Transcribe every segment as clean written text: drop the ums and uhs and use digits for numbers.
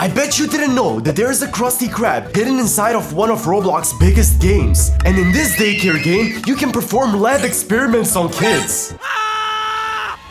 I bet you didn't know that there is a Krusty Krab hidden inside of one of Roblox's biggest games. And in this daycare game, you can perform lab experiments on kids.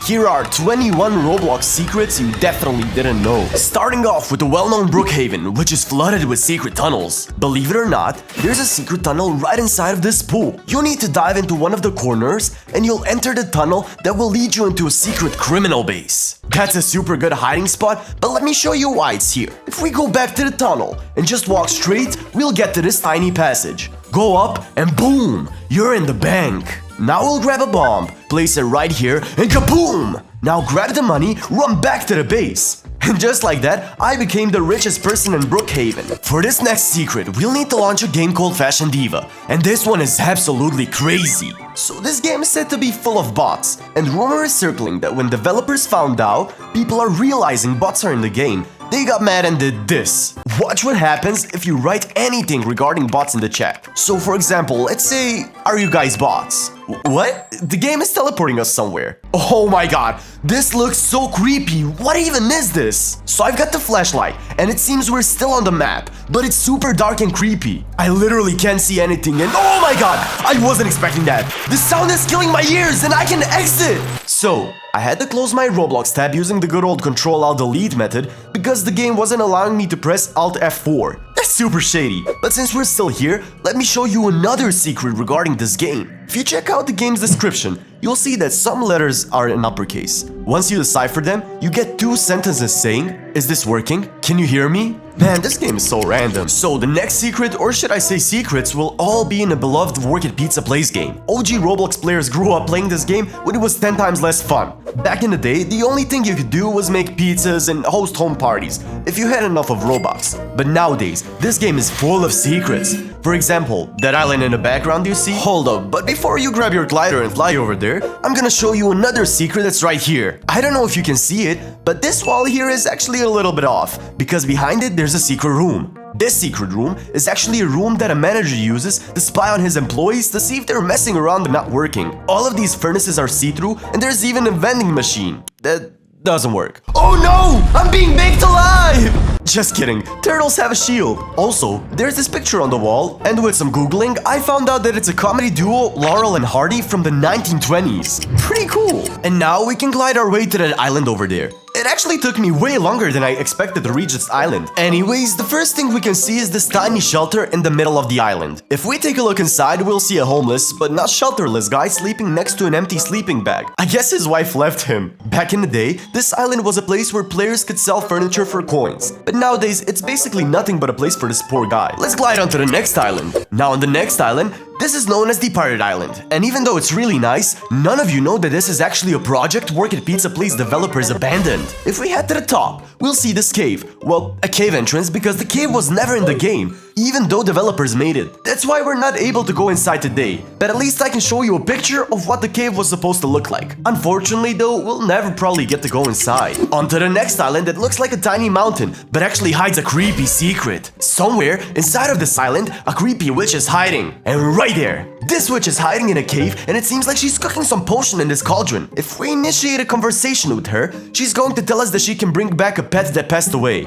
Here are 21 Roblox secrets you definitely didn't know. Starting off with the well-known Brookhaven, which is flooded with secret tunnels. Believe it or not, there's a secret tunnel right inside of this pool. You need to dive into one of the corners, and you'll enter the tunnel that will lead you into a secret criminal base. That's a super good hiding spot, but let me show you why it's here. If we go back to the tunnel and just walk straight, we'll get to this tiny passage. Go up and boom, you're in the bank. Now we'll grab a bomb, place it right here, and kaboom! Now grab the money, run back to the base. And just like that, I became the richest person in Brookhaven. For this next secret, we'll need to launch a game called Fashion Diva. And this one is absolutely crazy. So this game is said to be full of bots. And rumor is circling that when developers found out people are realizing bots are in the game, they got mad and did this. Watch what happens if you write anything regarding bots in the chat. So for example, let's say, are you guys bots? What? The game is teleporting us somewhere. Oh my god, this looks so creepy. What even is this? So I've got the flashlight, and it seems we're still on the map, but it's super dark and creepy. I literally can't see anything, and oh my god, I wasn't expecting that. The sound is killing my ears, and I can exit. So I had to close my Roblox tab using the good old Control-Alt-Delete method because the game wasn't allowing me to press Alt F4. That's super shady. But since we're still here, let me show you another secret regarding this game. If you check out the game's description, you'll see that some letters are in uppercase. Once you decipher them, you get two sentences saying, "Is this working? Can you hear me?" Man, this game is so random. So the next secret, or should I say secrets, will all be in a beloved Work at Pizza Place game. OG Roblox players grew up playing this game when it was 10 times less fun. Back in the day, the only thing you could do was make pizzas and host home parties, if you had enough of Robux. But nowadays, this game is full of secrets. For example, that island in the background you see? Hold up, but before you grab your glider and fly over there, I'm gonna show you another secret that's right here. I don't know if you can see it, but this wall here is actually a little bit off, because behind it there's a secret room. This secret room is actually a room that a manager uses to spy on his employees to see if they're messing around and not working. All of these furnaces are see-through, and there's even a vending machine that doesn't work. Oh no! I'm being baked alive! Just kidding, turtles have a shield. Also, there's this picture on the wall, and with some googling, I found out that it's a comedy duo, Laurel and Hardy, from the 1920s. Pretty cool. And now we can glide our way to that island over there. It actually took me way longer than I expected to reach this island. Anyways, the first thing we can see is this tiny shelter in the middle of the island. If we take a look inside, we'll see a homeless, but not shelterless guy sleeping next to an empty sleeping bag. I guess his wife left him. Back in the day, this island was a place where players could sell furniture for coins. But nowadays, it's basically nothing but a place for this poor guy. Let's glide onto the next island. Now on the next island, this is known as the Pirate Island, and even though it's really nice, none of you know that this is actually a project Work at Pizza Place developers abandoned. If we head to the top, we'll see this cave. Well, a cave entrance because the cave was never in the game, even though developers made it. That's why we're not able to go inside today, but at least I can show you a picture of what the cave was supposed to look like. Unfortunately though, we'll never probably get to go inside. Onto the next island that looks like a tiny mountain, but actually hides a creepy secret. Somewhere inside of this island, a creepy witch is hiding. And right there, this witch is hiding in a cave, and it seems like she's cooking some potion in this cauldron. If we initiate a conversation with her, she's going to tell us that she can bring back a pet that passed away.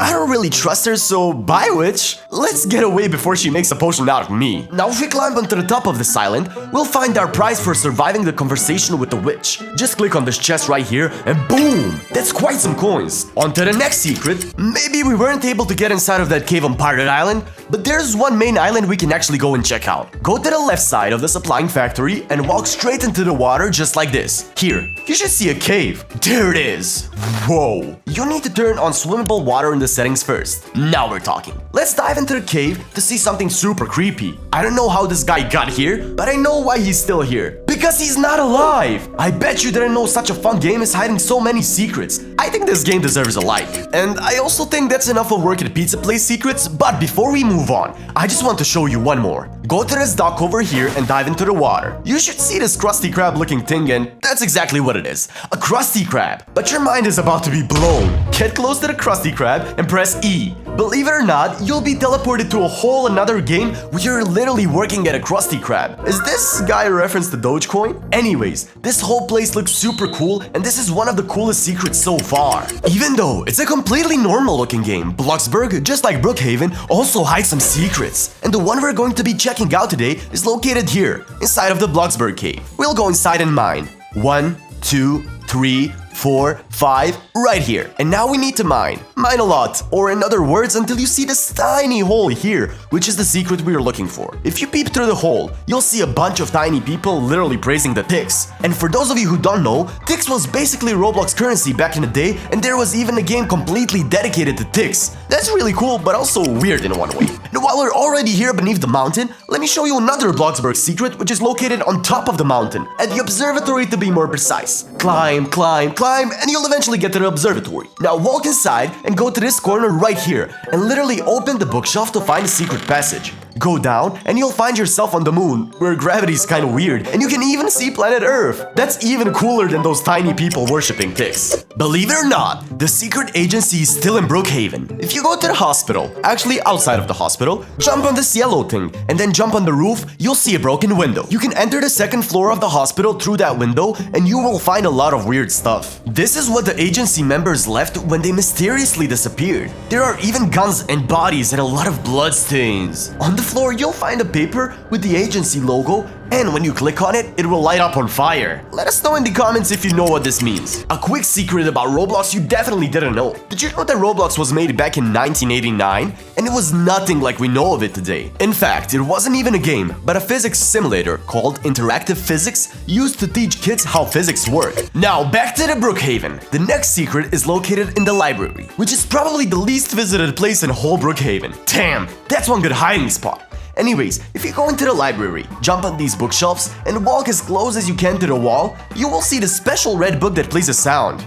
I don't really trust her, so bye witch. Let's get away before she makes a potion out of me. Now if we climb onto the top of this island, we'll find our prize for surviving the conversation with the witch. Just click on this chest right here and boom! That's quite some coins. On to the next secret. Maybe we weren't able to get inside of that cave on Pirate Island, but there's one main island we can actually go and check out. Go to the left side of the supplying factory and walk straight into the water just like this. Here, you should see a cave. There it is. Whoa. You need to turn on swimmable water in the settings first. Now we're talking. Let's dive into the cave to see something super creepy. I don't know how this guy got here, but I know why he's still here. Because he's not alive! I bet you didn't know such a fun game is hiding so many secrets. I think this game deserves a like. And I also think that's enough of Work at Pizza Place secrets, but before we move on, I just want to show you one more. Go to this dock over here and dive into the water. You should see this Krusty Krab looking thing, and that's exactly what it is. A Krusty Krab. But your mind is about to be blown. Get close to the Krusty Krab and press E. Believe it or not, you'll be teleported to a whole another game where you're literally working at a Krusty Krab. Is this guy a reference to Dogecoin? Anyways, this whole place looks super cool, and this is one of the coolest secrets so far. Even though it's a completely normal looking game, BloxBurg, just like Brookhaven, also hides some secrets. And the one we're going to be checking out today is located here, inside of the BloxBurg cave. We'll go inside and mine. 1, 2, 3, 4, 5, right here. And now we need to mine. Mine a lot, or in other words, until you see this tiny hole here, which is the secret we are looking for. If you peep through the hole, you'll see a bunch of tiny people literally praising the ticks. And for those of you who don't know, ticks was basically Roblox currency back in the day, and there was even a game completely dedicated to ticks. That's really cool, but also weird in one way. And while we're already here beneath the mountain, let me show you another BloxBurg secret, which is located on top of the mountain, at the Observatory to be more precise. Climb, climb, climb, and you'll eventually get to the Observatory. Now walk inside and go to this corner right here, and literally open the bookshelf to find a secret passage. Go down and you'll find yourself on the moon, where gravity is kinda weird, and you can even see planet Earth. That's even cooler than those tiny people worshipping ticks. Believe it or not, the secret agency is still in Brookhaven. If you go to the hospital, actually outside of the hospital, jump on this yellow thing, and then jump on the roof, you'll see a broken window. You can enter the second floor of the hospital through that window, and you will find a lot of weird stuff. This is what the agency members left when they mysteriously disappeared. There are even guns and bodies and a lot of blood stains. On the floor, you'll find a paper with the agency logo, and when you click on it, it will light up on fire. Let us know in the comments if you know what this means. A quick secret about Roblox you definitely didn't know. Did you know that Roblox was made back in 1989? And it was nothing like we know of it today. In fact, it wasn't even a game, but a physics simulator called Interactive Physics used to teach kids how physics work. Now back to the Brookhaven. The next secret is located in the library, which is probably the least visited place in whole Brookhaven. Damn, that's one good hiding spot. Anyways, if you go into the library, jump on these bookshelves, and walk as close as you can to the wall, you will see the special red book that plays a sound.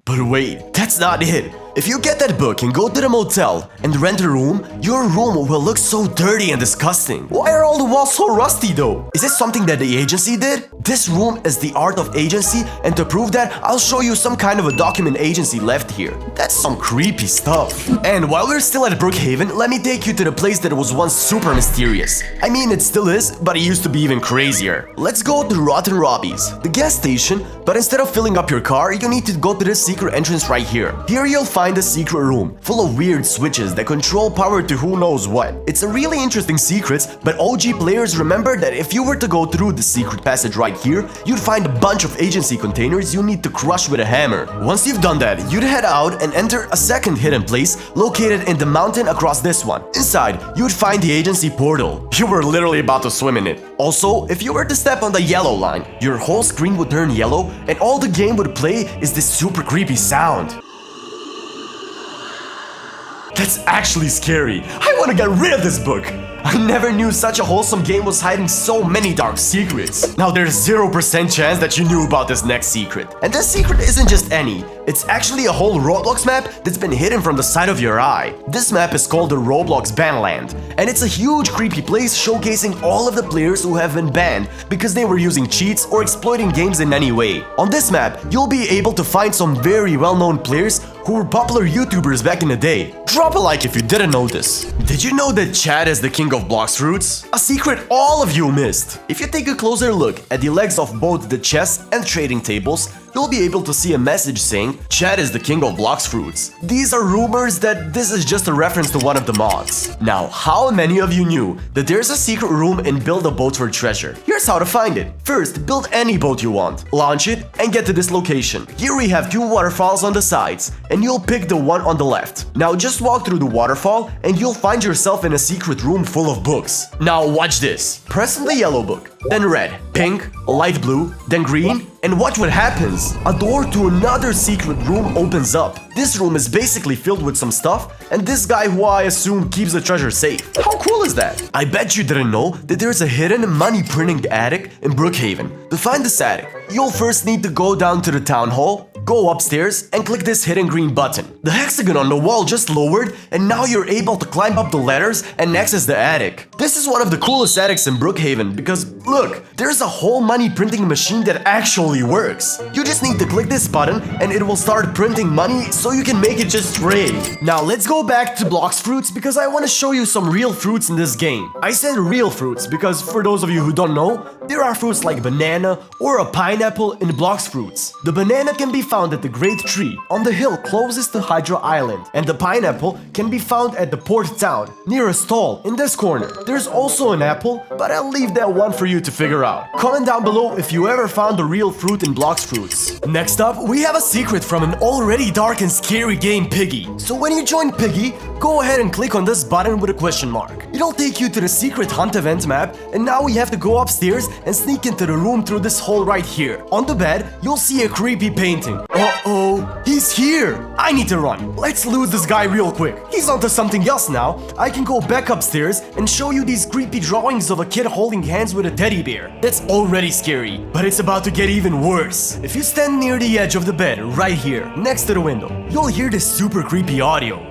But wait, that's not it. If you get that book and go to the motel and rent a room, your room will look so dirty and disgusting. Why are all the walls so rusty though? Is this something that the agency did? This room is the art of agency, and to prove that, I'll show you some kind of a document agency left here. That's some creepy stuff. And while we're still at Brookhaven, let me take you to the place that was once super mysterious. I mean, it still is, but it used to be even crazier. Let's go to Rotten Robbie's, the gas station, but instead of filling up your car, you need to go to the secret entrance right here. Here you'll find a secret room full of weird switches that control power to who knows what. It's a really interesting secret, but OG players remember that if you were to go through the secret passage right here, you'd find a bunch of agency containers you need to crush with a hammer. Once you've done that, you'd head out and enter a second hidden place located in the mountain across this one. Inside, you'd find the agency portal. You were literally about to swim in it. Also, if you were to step on the yellow line, your whole screen would turn yellow and all the game would play is this super creepy sound. That's actually scary. I want to get rid of this book. I never knew such a wholesome game was hiding so many dark secrets. Now there's 0% chance that you knew about this next secret. And this secret isn't just any. It's actually a whole Roblox map that's been hidden from the side of your eye. This map is called the Roblox Banland, and it's a huge creepy place showcasing all of the players who have been banned because they were using cheats or exploiting games in any way. On this map, you'll be able to find some very well-known players who were popular YouTubers back in the day. Drop a like if you didn't know this. Did you know that Chad is the king of Blox Fruits? A secret all of you missed. If you take a closer look at the legs of both the chess and trading tables, you'll be able to see a message saying, Chad is the king of Blox Fruits. These are rumors that this is just a reference to one of the mods. Now, how many of you knew that there's a secret room in Build a Boat for Treasure? Here's how to find it. First, build any boat you want, launch it, and get to this location. Here we have 2 waterfalls on the sides, and you'll pick the one on the left. Now just walk through the waterfall, and you'll find yourself in a secret room full of books. Now watch this. Press on the yellow book, then red, pink, light blue, then green, and watch what happens. A door to another secret room opens up. This room is basically filled with some stuff, and this guy who I assume keeps the treasure safe. How cool is that? I bet you didn't know that there's a hidden money printing attic in Brookhaven. To find this attic, you'll first need to go down to the town hall, go upstairs, and click this hidden green button. The hexagon on the wall just lowered, and now you're able to climb up the ladders and access the attic. This is one of the coolest attics in Brookhaven because, look, there's a whole money printing machine that actually works. You just need to click this button and it will start printing money so so you can make it just straight. Now let's go back to Blox Fruits because I want to show you some real fruits in this game. I said real fruits because for those of you who don't know, there are fruits like banana or a pineapple in Blox Fruits. The banana can be found at the Great Tree on the hill closest to Hydra Island, and the pineapple can be found at the Port Town near a stall in this corner. There's also an apple, but I'll leave that one for you to figure out. Comment down below if you ever found a real fruit in Blox Fruits. Next up, we have a secret from an already dark and scary game, Piggy. So when you join Piggy, go ahead and click on this button with a question mark. It'll take you to the secret hunt event map, and now we have to go upstairs and sneak into the room through this hole right here. On the bed, you'll see a creepy painting. Uh-oh, he's here! I need to run. Let's loot this guy real quick. He's onto something else now. I can go back upstairs and show you these creepy drawings of a kid holding hands with a teddy bear. That's already scary, but it's about to get even worse. If you stand near the edge of the bed, right here, next to the window, you'll hear this super creepy audio.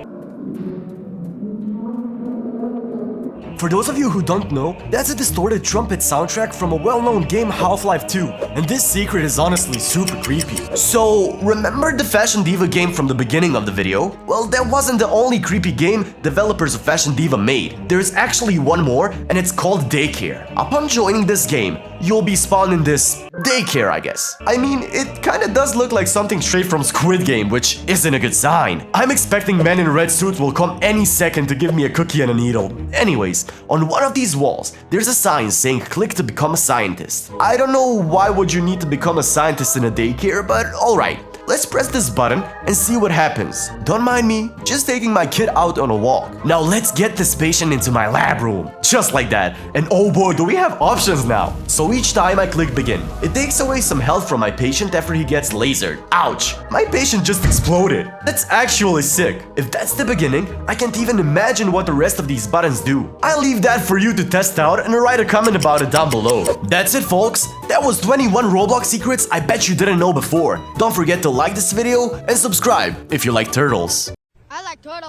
For those of you who don't know, that's a distorted trumpet soundtrack from a well-known game, Half-Life 2, and this secret is honestly super creepy. So, remember the Fashion Diva game from the beginning of the video? Well, that wasn't the only creepy game developers of Fashion Diva made. There's actually one more, and it's called Daycare. Upon joining this game, you'll be spawned in this daycare, I guess. I mean, it kinda does look like something straight from Squid Game, which isn't a good sign. I'm expecting men in red suits will come any second to give me a cookie and a needle. Anyways, on one of these walls, there's a sign saying click to become a scientist. I don't know why would you need to become a scientist in a daycare, but alright. Let's press this button and see what happens. Don't mind me, just taking my kid out on a walk. Now let's get this patient into my lab room. Just like that. And oh boy, do we have options now. So each time I click begin, it takes away some health from my patient after he gets lasered. Ouch! My patient just exploded. That's actually sick. If that's the beginning, I can't even imagine what the rest of these buttons do. I'll leave that for you to test out and write a comment about it down below. That's it, folks. That was 21 Roblox secrets I bet you didn't know before. Don't forget to like this video and subscribe if you like turtles. I like turtles.